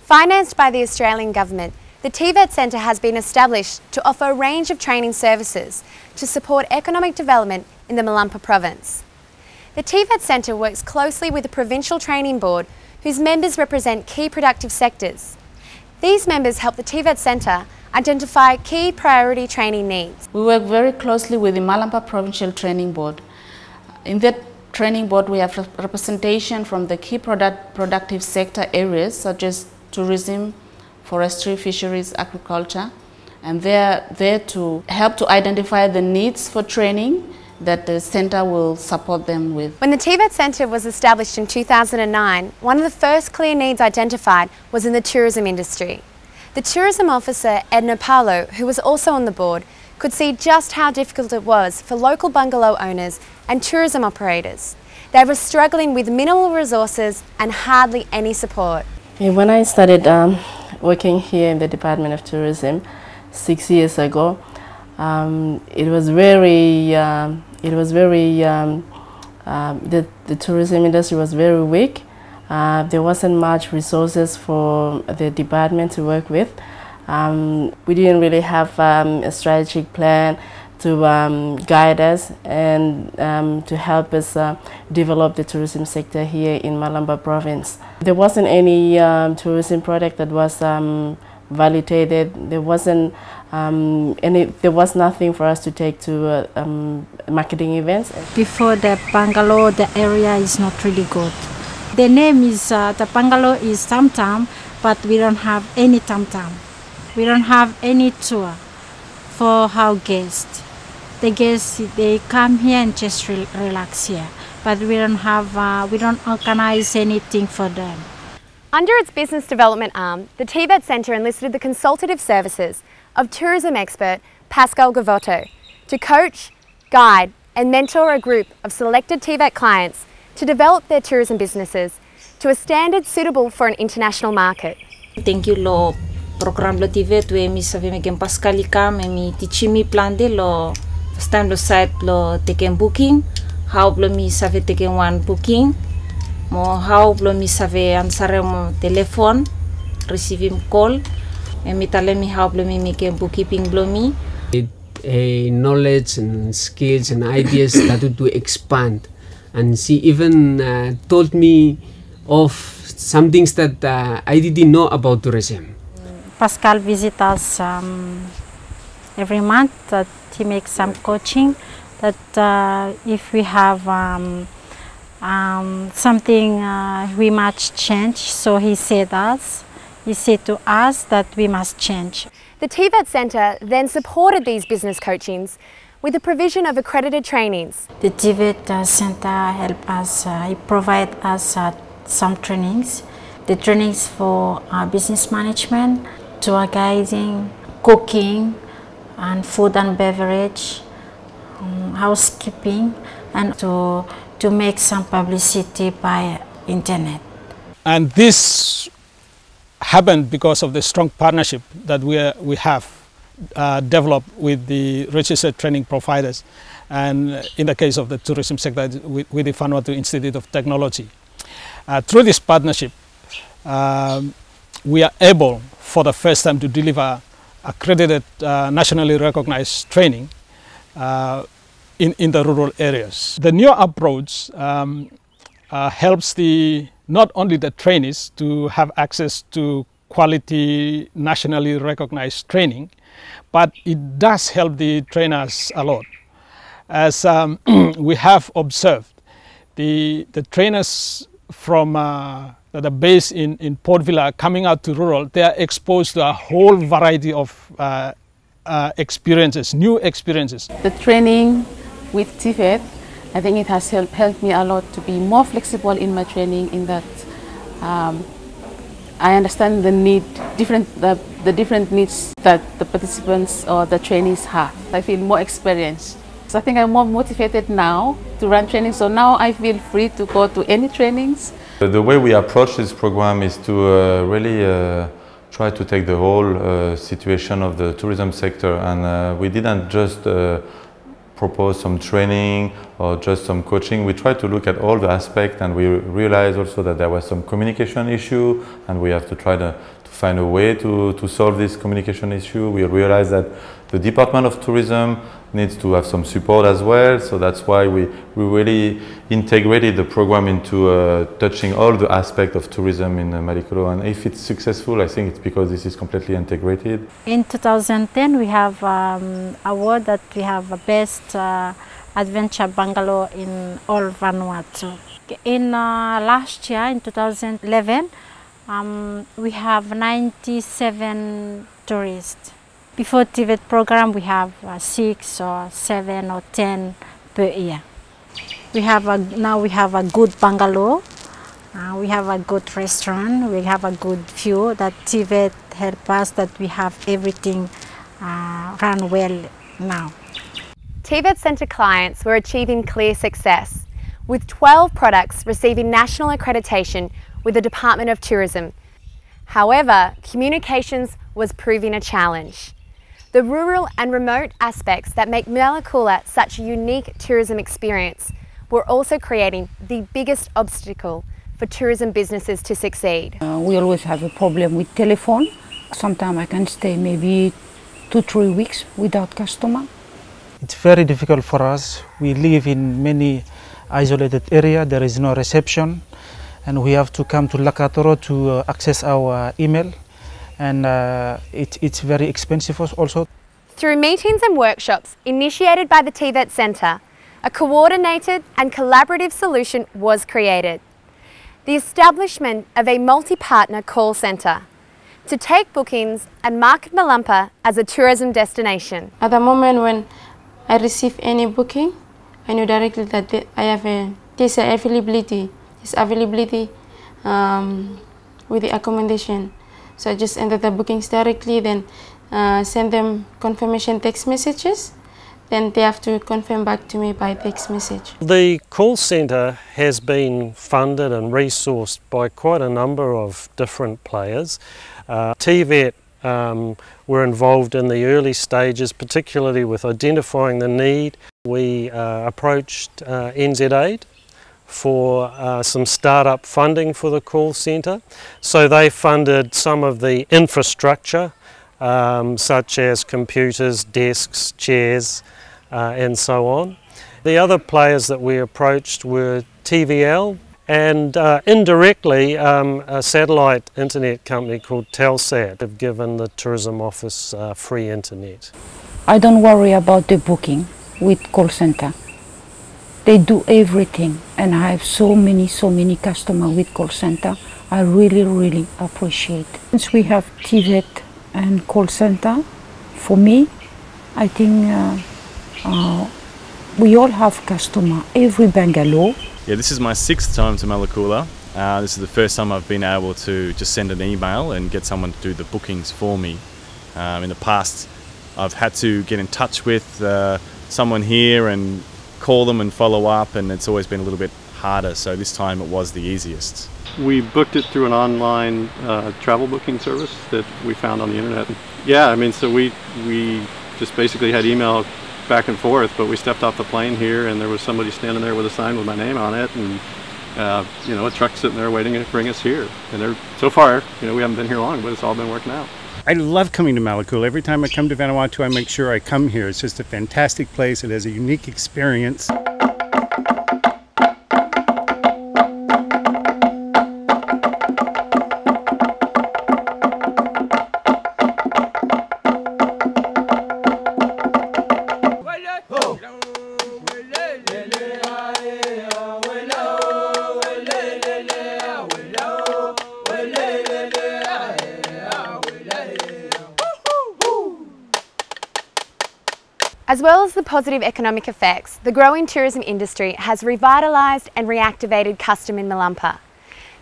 Financed by the Australian Government, the TVET Centre has been established to offer a range of training services to support economic development in the Malampa Province. The TVET Centre works closely with the Provincial Training Board, whose members represent key productive sectors. These members help the TVET Centre identify key priority training needs. We work very closely with the Malampa Provincial Training Board. In that training board, we have representation from the key productive sector areas such as tourism, forestry, fisheries, agriculture, and they're there to help to identify the needs for training that the centre will support them with. When the TVET Centre was established in 2009, one of the first clear needs identified was in the tourism industry. The tourism officer, Edna Paulo, who was also on the board, could see just how difficult it was for local bungalow owners and tourism operators. They were struggling with minimal resources and hardly any support. When I started working here in the Department of Tourism 6 years ago, the tourism industry was very weak. There wasn't much resources for the department to work with. We didn't really have a strategic plan to guide us and to help us develop the tourism sector here in Malampa Province. There wasn't any tourism product that was validated. There was nothing for us to take to marketing events. Before the bungalow, the area is not really good. The name is, the bungalow is Tam Tam, but we don't have any Tam Tam. We don't have any tour for our guests. The guests, they come here and just relax here, but we don't organize anything for them. Under its business development arm, the TVET Centre enlisted the consultative services of tourism expert Pascal Gavoto to coach, guide and mentor a group of selected TVET clients to develop their tourism businesses to a standard suitable for an international market. Thank you lo program lo TVET we mi save me Pascal ikam mi tichimi plan de lo first time lo site lo taken booking how lo mi save taken one booking mo how lo mi save answer mo telephone receiving call and mi tale mi how lo mi make bookkeeping lo mi knowledge and skills and ideas started to expand. And she even told me of some things that I didn't know about tourism. Pascal visits us every month. That he makes some coaching. That if we have something we must change. So he said to us that we must change. The TVET Centre then supported these business coachings with the provision of accredited trainings. The TVET Centre help us, it provide us some trainings. The trainings for business management, tour guiding, cooking, and food and beverage, housekeeping, and to make some publicity by internet. And this happened because of the strong partnership that we have developed with the registered training providers, and in the case of the tourism sector with the Vanuatu Institute of Technology. Through this partnership, we are able for the first time to deliver accredited nationally recognized training in the rural areas. The new approach helps not only the trainees to have access to quality nationally recognized training, but it does help the trainers a lot. As we have observed, the trainers from that are based in Port Vila coming out to rural, they are exposed to a whole variety of experiences, new experiences. The training with TVET, I think it has helped me a lot to be more flexible in my training, in that I understand the different needs that the participants or the trainees have. I feel more experienced. So I think I'm more motivated now to run training, so now I feel free to go to any trainings. The way we approach this program is to really try to take the whole situation of the tourism sector, and we didn't just propose some training or just some coaching. We tried to look at all the aspects, and we realized also that there was some communication issue, and we have to try to find a way to solve this communication issue. We realized that the Department of Tourism needs to have some support as well, so that's why we really integrated the program into touching all the aspects of tourism in Malikolo. And if it's successful, I think it's because this is completely integrated. In 2010, we have award that we have a best adventure bungalow in all Vanuatu. In last year, in 2011, we have 97 tourists. Before TVET program, we have 6 or 7 or 10 per year. Now we have a good bungalow, we have a good restaurant, we have a good view. That TVET help us that we have everything run well now. TVET Centre clients were achieving clear success, with 12 products receiving national accreditation with the Department of Tourism. However, communications was proving a challenge. The rural and remote aspects that make Malakula such a unique tourism experience were also creating the biggest obstacle for tourism businesses to succeed. We always have a problem with telephone. Sometimes I can stay maybe 2-3 weeks without customer. It's very difficult for us. We live in many isolated area. There is no reception, and we have to come to Lakatoro to access our email. And it's very expensive also. Through meetings and workshops initiated by the TVET Centre, a coordinated and collaborative solution was created. The establishment of a multi-partner call centre to take bookings and market Malampa as a tourism destination. At the moment when I receive any booking, I know directly that I have this availability with the accommodation. So I just enter the bookings directly, then send them confirmation text messages. Then they have to confirm back to me by text message. The call centre has been funded and resourced by quite a number of different players. TVET were involved in the early stages, particularly with identifying the need. We approached NZ for some startup funding for the call centre. So they funded some of the infrastructure, such as computers, desks, chairs, and so on. The other players that we approached were TVL and indirectly a satellite internet company called Telsat have given the Tourism Office free internet. I don't worry about the booking with call center. They do everything, and I have so many customers with call center. I really appreciate. Since we have TVET and call center, for me, I think we all have customer every bungalow. Yeah, this is my 6th time to Malakula. This is the first time I've been able to just send an email and get someone to do the bookings for me. In the past, I've had to get in touch with someone here and call them and follow up, and it's always been a little bit harder, so this time it was the easiest. We booked it through an online travel booking service that we found on the internet. Yeah, I mean, so we just basically had email back and forth, but we stepped off the plane here and there was somebody standing there with a sign with my name on it, and you know, a truck sitting there waiting to bring us here. And so far, you know, we haven't been here long, but it's all been working out. I love coming to Malakula. Every time I come to Vanuatu, I make sure I come here. It's just a fantastic place. It has a unique experience. As well as the positive economic effects, the growing tourism industry has revitalised and reactivated custom in Malampa.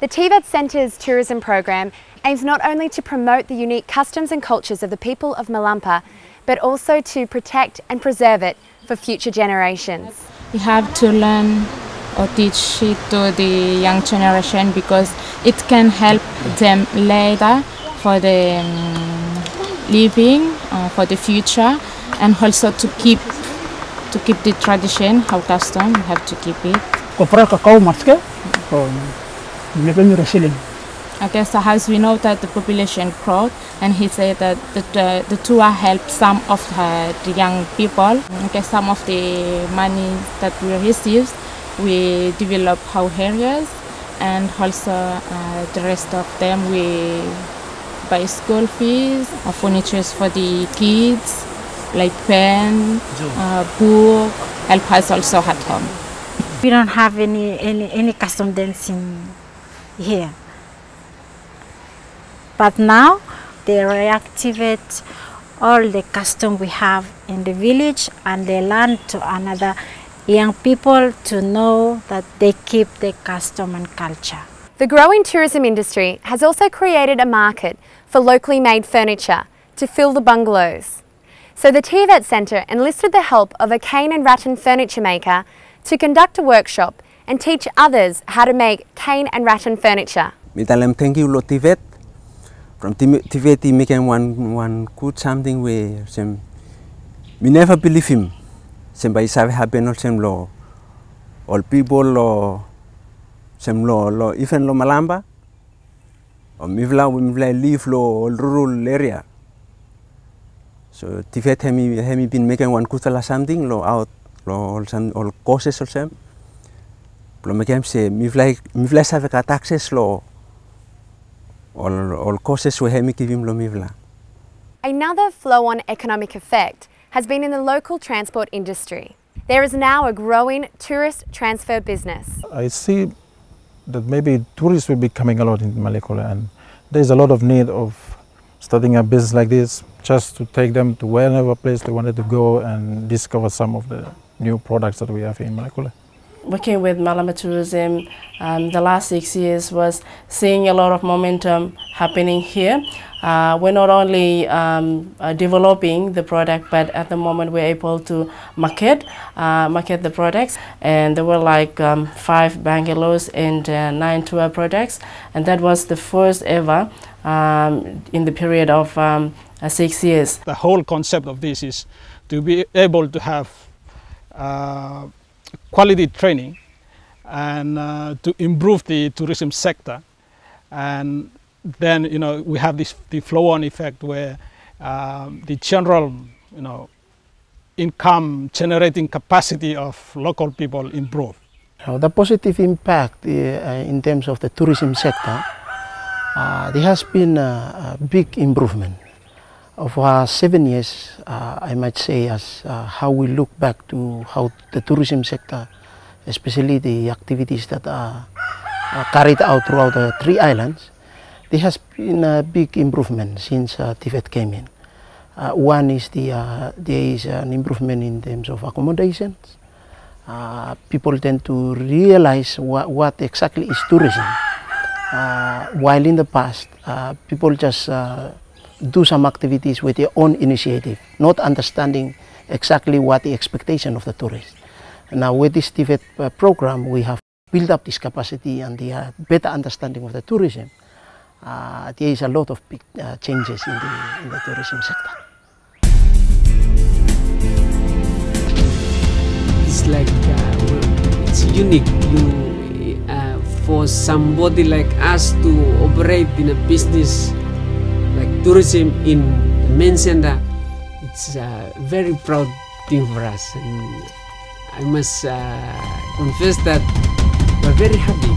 The TVET Centre's tourism program aims not only to promote the unique customs and cultures of the people of Malampa, but also to protect and preserve it for future generations. We have to learn or teach it to the young generation because it can help them later for the living, for the future. And also to keep the tradition, how custom, we have to keep it. Okay, so as we know that the population growth, and he said that the tour helped some of the young people. Okay, some of the money that we received, we develop our areas, and also the rest of them we buy school fees, furniture for the kids, like pen, book, help us also at home. We don't have any custom dancing here. But now they reactivate all the custom we have in the village, and they learn to another young people to know that they keep their custom and culture. The growing tourism industry has also created a market for locally made furniture to fill the bungalows. So the TVET Centre enlisted the help of a cane and rattan furniture maker to conduct a workshop and teach others how to make cane and rattan furniture. Thank you, TVET. From TVET, he making one good something where we never believe him. By have happen same law, all people law, same law, even law Malampa, or Mivla live law all rural area. So TVET have been making one good something law out law all courses or same. Law making say Mivla have got access law. All courses we have give him Mivla. Another flow-on economic effect has been in the local transport industry. There is now a growing tourist transfer business. I see that maybe tourists will be coming a lot in Malekula, and there is a lot of need of starting a business like this, just to take them to wherever place they wanted to go and discover some of the new products that we have in Malekula. Working with Malampa Tourism the last 6 years was seeing a lot of momentum happening here. We're not only developing the product, but at the moment we're able to market the products. And there were like 5 bungalows and 9 tour products, and that was the first ever in the period of 6 years. The whole concept of this is to be able to have quality training and to improve the tourism sector, and then we have the flow-on effect where the general income generating capacity of local people improve. The positive impact in terms of the tourism sector, there has been a big improvement. Of 7 years, I might say, as how we look back to how the tourism sector, especially the activities that are carried out throughout the 3 islands, there has been a big improvement since TVET came in. One is there is an improvement in terms of accommodations. People tend to realize what exactly is tourism. While in the past, people just do some activities with their own initiative, not understanding exactly what the expectation of the tourist. Now with this TVET program, we have built up this capacity and the better understanding of the tourism. There is a lot of big changes in the tourism sector. It's like it's unique. For somebody like us to operate in a business like tourism in the main center, it's a very proud thing for us, and I must confess that we're very happy.